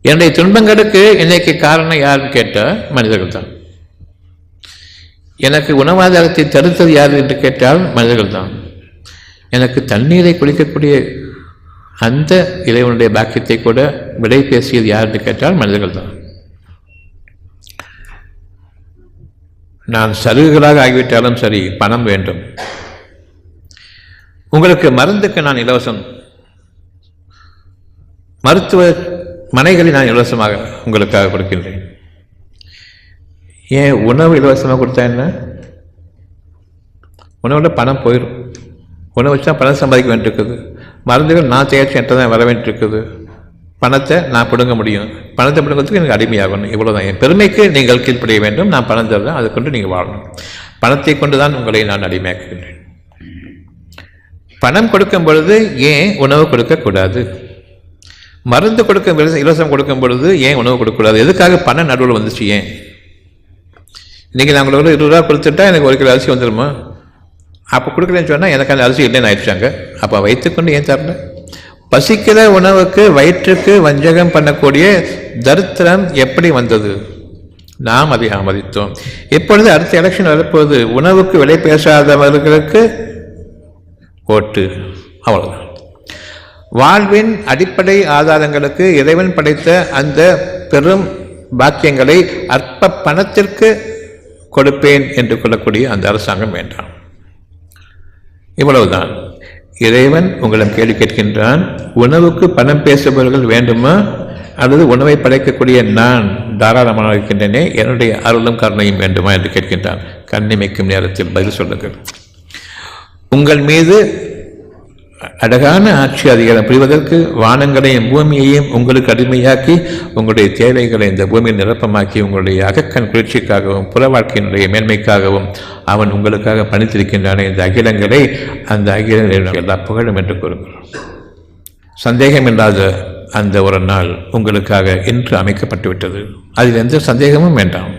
என்னுடைய துன்பங்களுக்கு இன்னைக்கு காரணம் யாருன்னு கேட்டால் மனிதர்கள் தான். எனக்கு உணவாதாரத்தை தடுத்தது யார் என்று கேட்டால் மனிதர்கள் தான். எனக்கு தண்ணீரை குடிக்கக்கூடிய அந்த இறைவனுடைய பாக்கியத்தை கூட விடை பேசியது யார் என்று கேட்டால் மனிதர்கள் தான். நான் சருகுகளாக ஆகிவிட்டாலும் சரி, பணம் வேண்டும். உங்களுக்கு மருந்துக்கு நான் இலவசம், மருத்துவ மனைகளை நான் இலவசமாக உங்களுக்காக கொடுக்கின்றேன். ஏன் உணவு இலவசமாக கொடுத்தா என்ன? உணவில் பணம் போயிடும். உணவு வச்சா பணம் சம்பாதிக்க வேண்டியிருக்குது. மருந்துகள் நான் தயாரித்து என்கிட்ட தான் வர வேண்டியிருக்குது. பணத்தை நான் பிடுங்க முடியும். பணத்தை பிடுங்கிறதுக்கு எனக்கு அடிமையாகணும். இவ்வளோதான். என் பெருமைக்கு நீங்கள் கீழ்ப்படைய வேண்டும். நான் பணம் தருவேன், அதை கொண்டு நீங்கள் வாழணும். பணத்தை கொண்டு தான் உங்களை நான் அடிமையாக்குகின்றேன். பணம் கொடுக்கும் பொழுது ஏன் உணவு கொடுக்கக்கூடாது? மருந்து கொடுக்கும் பொழுது, இலவசம் கொடுக்கும் பொழுது ஏன் உணவு கொடுக்கக்கூடாது? எதுக்காக பணம் நடுவில் வந்துச்சு? ஏன் இன்றைக்கி நான் உங்களுக்கு 20 ரூபா கொடுத்துட்டா எனக்கு 1 கிலோ அரிசி வந்துடுமா? அப்போ கொடுக்கலன்னு சொன்னால் எனக்கு அந்த அரிசி இல்லைன்னு ஆயிடுச்சாங்க. அப்போ வைத்துக்கொண்டு ஏன் தரல? பசிக்கிற உணவுக்கு வயிற்றுக்கு வஞ்சகம் பண்ணக்கூடிய தரித்திரம் எப்படி வந்தது? நாம் அதை ஆமதித்தோம். இப்பொழுது அடுத்த எலெக்ஷன் வரப்போது, உணவுக்கு விலை பேசாதவர்களுக்கு ஓட்டு. அவ்வளவுதான். வாழ்வின் அடிப்படை ஆதாரங்களுக்கு இறைவன் படைத்த அந்த பெரும் பாக்கியங்களை அற்ப பணத்திற்கு கொடுப்பேன் என்று கொள்ளக்கூடிய அந்த அரசாங்கம் வேண்டாம். இவ்வளவுதான். இறைவன் உங்களிடம் கேள்வி கேட்கின்றான், உணவுக்கு பணம் பேசுபவர்கள் வேண்டுமா, அல்லது உணவை படைக்கக்கூடிய நான் தாராளமாக இருக்கின்றனே, என்னுடைய அருளும் கருணையும் வேண்டுமா என்று கேட்கின்றான். கண்ணிமைக்கும் நேரத்தில் பதில் சொல்லுங்கள். உங்கள் மீது அழகான ஆட்சி அதிகாரம் புரிவதற்கு வானங்களையும் பூமியையும் உங்களுக்கு அடிமையாக்கி உங்களுடைய தேவைகளை இந்த பூமியில் நிரப்பமாக்கி உங்களுடைய அகக்கண் குளிர்ச்சிக்காகவும் புற வாழ்க்கையினுடைய மேன்மைக்காகவும் அவன் உங்களுக்காக பணித்திருக்கின்றான இந்த அகிலங்களை, அந்த அகிலங்களை எல்லா புகழும் என்று கூறுங்கள். சந்தேகமில்லாத அந்த ஒரு நாள் உங்களுக்காக இன்று அமைக்கப்பட்டு விட்டது. அதில் எந்த சந்தேகமும் வேண்டாம்.